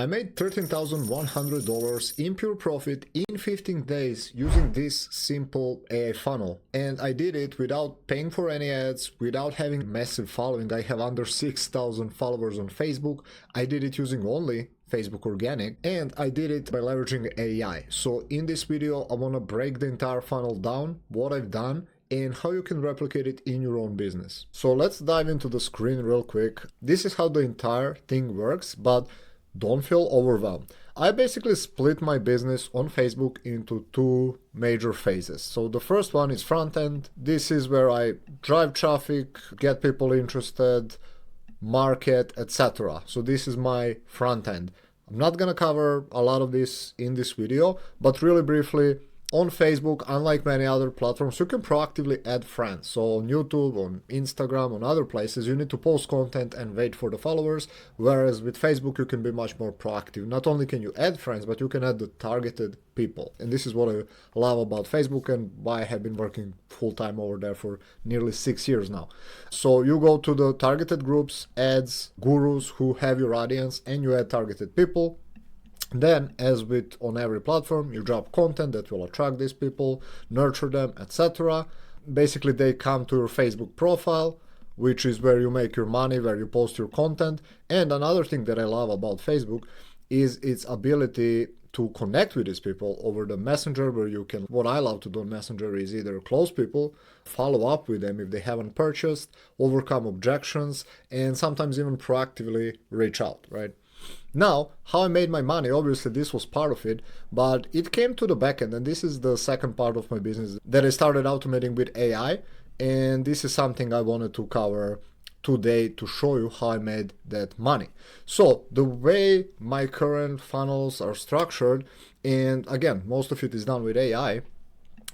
I made $13,100 in pure profit in 15 days using this simple AI funnel. And I did it without paying for any ads, without having massive following. I have under 6,000 followers on Facebook. I did it using only Facebook organic, and I did it by leveraging AI. So in this video, I want to break the entire funnel down, what I've done, and how you can replicate it in your own business. So let's dive into the screen real quick. This is how the entire thing works, but don't feel overwhelmed. I basically split my business on Facebook into two major phases. So the first one is front end. This is where I drive traffic, get people interested, market, etc. So this is my front end. I'm not gonna cover a lot of this in this video, but really briefly, on Facebook, unlike many other platforms, you can proactively add friends. So on YouTube, on Instagram, on other places, you need to post content and wait for the followers. Whereas with Facebook, you can be much more proactive. Not only can you add friends, but you can add the targeted people. And this is what I love about Facebook and why I have been working full-time over there for nearly 6 years now. So you go to the targeted groups, ads, gurus who have your audience, and you add targeted people. Then, as with on every platform, you drop content that will attract these people, nurture them, etc. Basically, they come to your Facebook profile, which is where you make your money, where you post your content. And another thing that I love about Facebook is its ability to connect with these people over the Messenger, where you can, what I love to do on Messenger is either close people, follow up with them if they haven't purchased, overcome objections, and sometimes even proactively reach out, right? Now, how I made my money, obviously this was part of it, but it came to the back end, and this is the second part of my business that I started automating with AI, and this is something I wanted to cover today to show you how I made that money. So the way my current funnels are structured, and again, most of it is done with AI,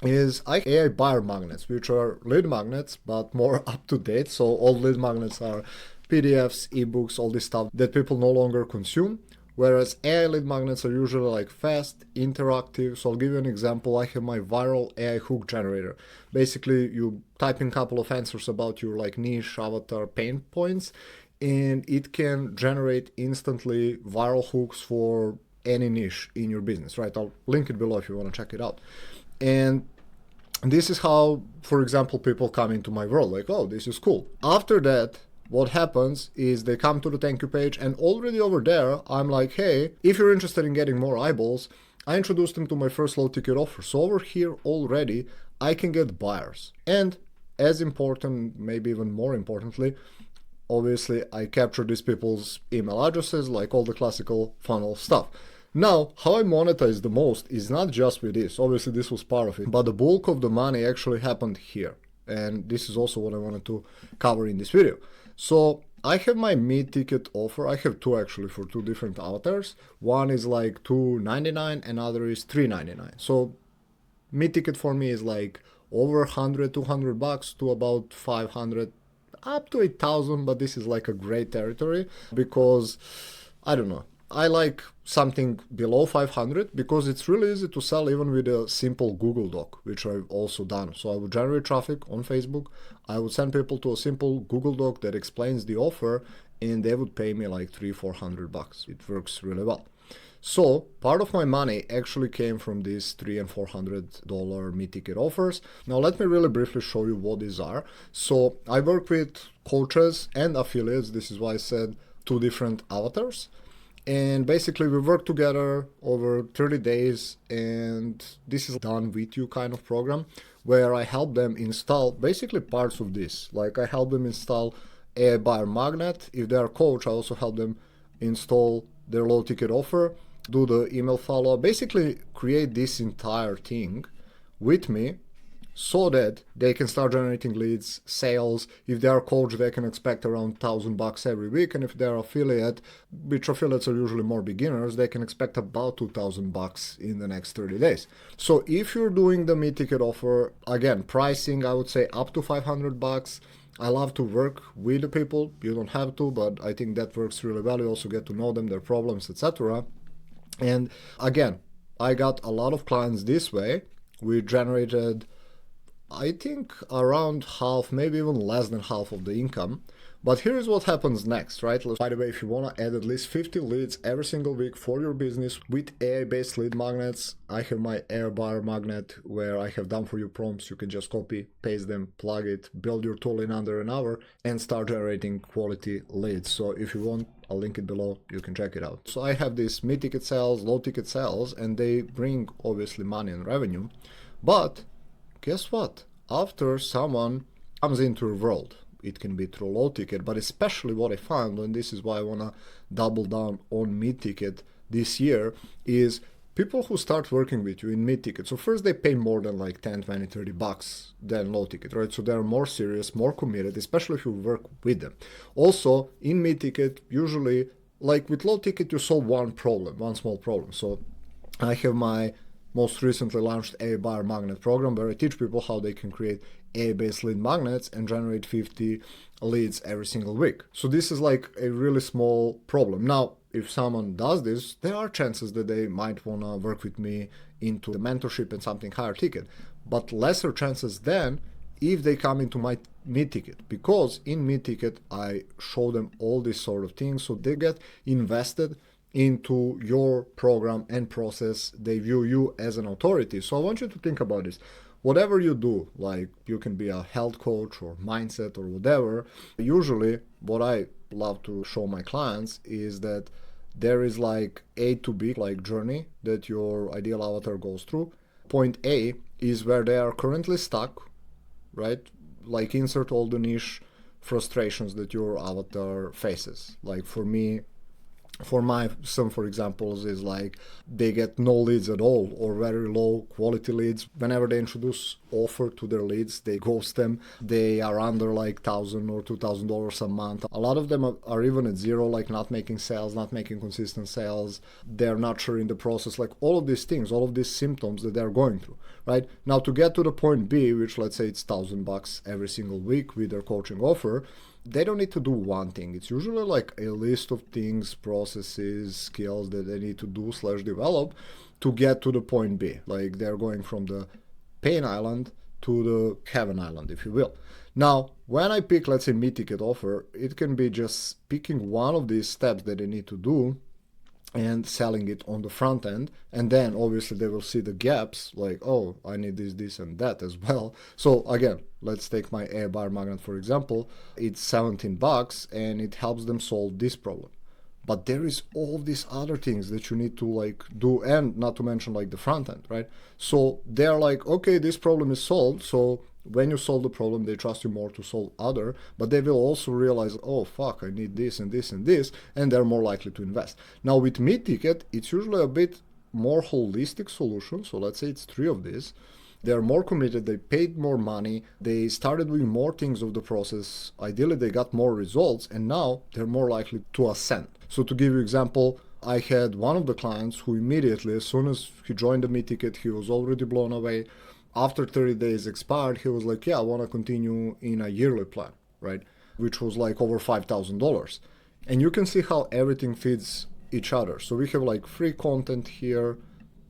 is AI buyer magnets, which are lead magnets, but more up to date. So all lead magnets are PDFs, ebooks, all this stuff that people no longer consume. Whereas AI lead magnets are usually like fast, interactive. So I'll give you an example. I have my viral AI hook generator. Basically, you type in a couple of answers about your like niche, avatar, pain points, and it can generate instantly viral hooks for any niche in your business, right? I'll link it below if you want to check it out. And this is how, for example, people come into my world, like, oh, this is cool. After that, what happens is they come to the thank you page, and already over there, I'm like, hey, if you're interested in getting more eyeballs, I introduced them to my first low ticket offer. So over here already, I can get buyers. And as important, maybe even more importantly, obviously I capture these people's email addresses, like all the classical funnel stuff. Now, how I monetize the most is not just with this. Obviously, this was part of it, but the bulk of the money actually happened here. And this is also what I wanted to cover in this video. So I have my mid-ticket offer. I have two actually for two different avatars. One is like $2.99 and other is $3.99. So mid-ticket for me is like over 100, 200 bucks to about 500, up to 8,000. But this is like a great territory because I don't know. I like something below 500 because it's really easy to sell even with a simple Google Doc, which I've also done. So I would generate traffic on Facebook. I would send people to a simple Google Doc that explains the offer, and they would pay me like 300-400 bucks. It works really well. So part of my money actually came from these $300 and $400 mid-ticket offers. Now let me really briefly show you what these are. So I work with coaches and affiliates. This is why I said two different avatars. And basically we work together over 30 days, and this is done with you kind of program where I help them install basically parts of this. Like I help them install a buyer magnet. If they are a coach, I also help them install their low ticket offer, do the email follow-up, basically create this entire thing with me so that they can start generating leads, sales. If they are a coach, they can expect around $1,000 every week. And if they're affiliate, which affiliates are usually more beginners, they can expect about $2,000 in the next 30 days. So if you're doing the mid-ticket offer, again, pricing, I would say up to $500. I love to work with the people. You don't have to, but I think that works really well. You also get to know them, their problems, etc. And again, I got a lot of clients this way. We generated, I think, around half, maybe even less than half of the income But here's what happens next, right? By the way, if you want to add at least 50 leads every single week for your business with AI-based lead magnets, I have my AirBar magnet where I have done for you prompts. You can just copy, paste them, plug it, build your tool in under an hour, and start generating quality leads. So if you want, I'll link it below, you can check it out. So I have these mid-ticket sales, low-ticket sales, and they bring obviously money and revenue. But guess what? After someone comes into your world, it can be through low ticket, but especially what I found, and this is why I want to double down on mid ticket this year, is people who start working with you in mid ticket. So first they pay more than like 10, 20, 30 bucks than low ticket, right? So they're more serious, more committed, especially if you work with them. Also in mid ticket, usually like with low ticket, you solve one problem, one small problem. So I have my most recently launched AI-Buyer Magnet program where I teach people how they can create AI-based lead magnets and generate 50 leads every single week. So this is like a really small problem. Now, if someone does this, there are chances that they might want to work with me into the mentorship and something higher ticket, but lesser chances than if they come into my mid-ticket, because in mid-ticket I show them all these sort of things, so they get invested into your program and process. They view you as an authority. So I want you to think about this. Whatever you do, like you can be a health coach or mindset or whatever, usually what I love to show my clients is that there is like A to B, like journey that your ideal avatar goes through. Point A is where they are currently stuck, right? Like insert all the niche frustrations that your avatar faces. Like for me, some for examples is like they get no leads at all or very low quality leads. Whenever they introduce offer to their leads, they ghost them. They are under like $1,000 or $2,000 a month. A lot of them are even at zero, like not making sales, not making consistent sales. They're not sure in the process, like all of these things, all of these symptoms that they're going through, right? Now to get to the point B, which let's say it's $1,000 every single week with their coaching offer, they don't need to do one thing. It's usually like a list of things, processes, skills that they need to do / develop to get to the point B. Like they're going from the pain island to the heaven island, if you will. Now, when I pick, let's say, mid-ticket offer, it can be just picking one of these steps that they need to do and selling it on the front end, and then obviously they will see the gaps, like, oh, I need this and that as well. So again, let's take my AI-Buyer magnet for example. It's $17 and it helps them solve this problem. But there is all these other things that you need to like do, and not to mention like the front end, right? So they're like, okay, this problem is solved. So when you solve the problem, they trust you more to solve other, but they will also realize, oh fuck, I need this and this and this, and they're more likely to invest. Now with mid-ticket, it's usually a bit more holistic solution. So let's say it's 3 of these. They're more committed, they paid more money, they started doing more things of the process, ideally they got more results, and now they're more likely to ascend. So to give you an example, I had one of the clients who immediately, as soon as he joined the mid-ticket, he was already blown away. After 30 days expired, he was like, yeah, I want to continue in a yearly plan, right? Which was like over $5,000. And you can see how everything feeds each other. So we have like free content here.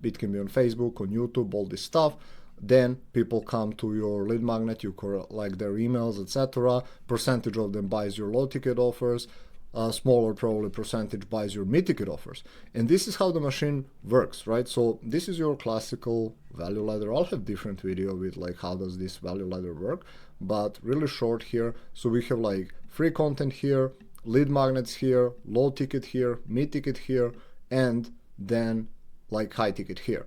It can be on Facebook, on YouTube, all this stuff. Then people come to your lead magnet, you collect their emails, etc. Percentage of them buys your low ticket offers. A smaller probably percentage buys your mid-ticket offers. And this is how the machine works, right? So this is your classical value ladder. I'll have different video with like how does this value ladder work, but really short here. So we have like free content here, lead magnets here, low ticket here, mid-ticket here, and then like high ticket here.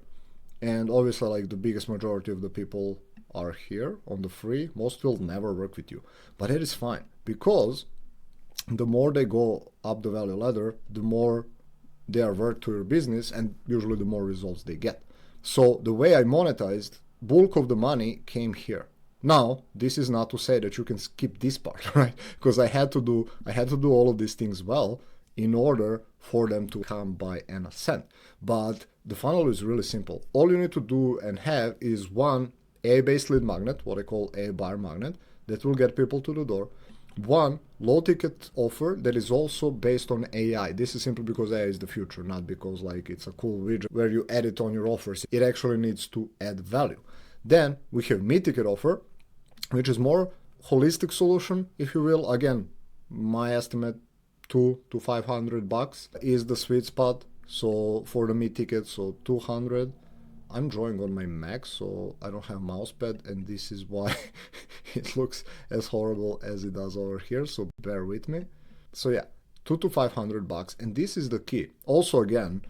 And obviously like the biggest majority of the people are here on the free. Most will never work with you, but it is fine, because the more they go up the value ladder, the more they are worth to your business, and usually the more results they get. So the way I monetized, bulk of the money came here. Now, this is not to say that you can skip this part, right? Because I had to do all of these things well in order for them to come by and ascend. But the funnel is really simple. All you need to do and have is one AI-based lead magnet, what I call AI-Buyer magnet, that will get people to the door. One low ticket offer that is also based on AI. This is simply because AI is the future, not because like it's a cool widget where you add it on your offers. It actually needs to add value. Then we have mid-ticket offer, which is more holistic solution, if you will. Again, My estimate, 200 to $500 is the sweet spot. So for the meat ticket, so 200. I'm drawing on my Mac, so I don't have mousepad, and this is why it looks as horrible as it does over here, so bear with me. So yeah, 200 to $500, and this is the key. Also, again,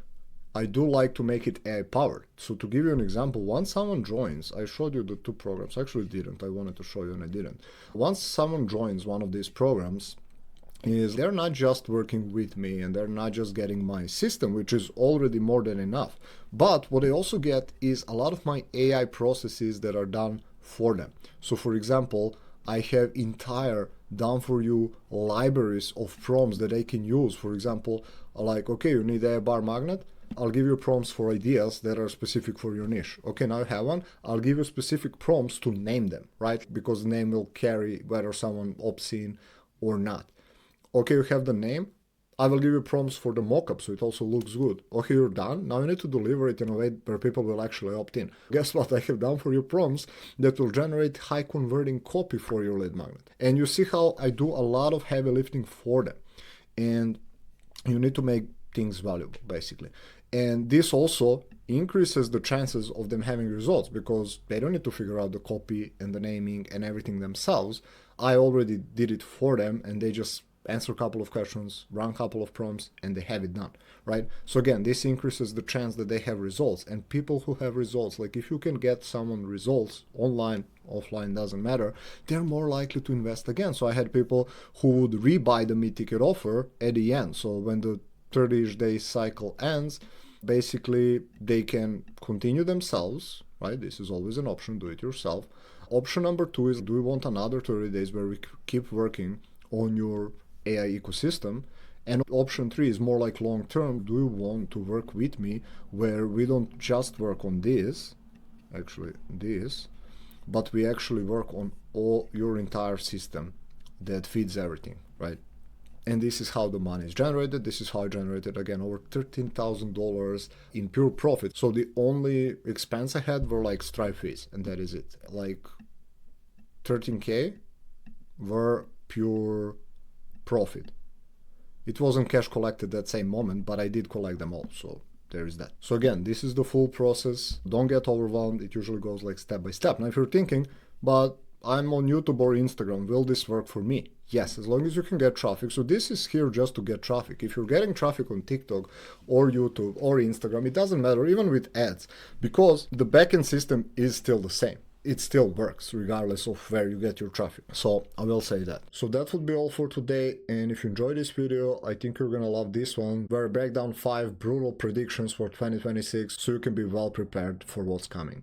I do like to make it AI powered. So to give you an example, once someone joins, I showed you the two programs. I actually didn't. I wanted to show you and I didn't. Once someone joins one of these programs, is they're not just working with me and they're not just getting my system, which is already more than enough, but what they also get is a lot of my AI processes that are done for them. So for example, I have entire done for you libraries of prompts that they can use. For example, like, okay, you need a bar magnet, I'll give you prompts for ideas that are specific for your niche. Okay, now you have one. I'll give you specific prompts to name them, right? Because the name will carry whether someone opts in or not. Okay, you have the name. I will give you prompts for the mockup so it also looks good. Okay, you're done. Now you need to deliver it in a way where people will actually opt in. Guess what? I have done for you prompts that will generate high converting copy for your lead magnet. And you see how I do a lot of heavy lifting for them. And you need to make things valuable, basically. And this also increases the chances of them having results because they don't need to figure out the copy and the naming and everything themselves. I already did it for them and they just answer a couple of questions, run a couple of prompts, and they have it done, right? So again, this increases the chance that they have results. And people who have results, like if you can get someone results online, offline, doesn't matter, they're more likely to invest again. So I had people who would rebuy the meat ticket offer at the end. So when the 30-ish day cycle ends, basically they can continue themselves, right? This is always an option, do it yourself. Option number two is, do we want another 30 days where we keep working on your AI ecosystem? And option three is more like long term. Do you want to work with me where we don't just work on this, but we actually work on all your entire system that feeds everything, right? And this is how the money is generated. This is how I generated, again, over $13,000 in pure profit. So the only expense I had were like Stripe fees, and that is it. Like 13K were pure profit. It wasn't cash collected that same moment, but I did collect them all. So there is that. So again, this is the full process. Don't get overwhelmed. It usually goes like step by step. Now, if you're thinking, but I'm on YouTube or Instagram, will this work for me? Yes, as long as you can get traffic. So this is here just to get traffic. If you're getting traffic on TikTok or YouTube or Instagram, it doesn't matter, even with ads, because the backend system is still the same. It still works regardless of where you get your traffic. So I will say that. So that would be all for today. And if you enjoyed this video, I think you're gonna love this one, where I break down 5 brutal predictions for 2026 so you can be well prepared for what's coming.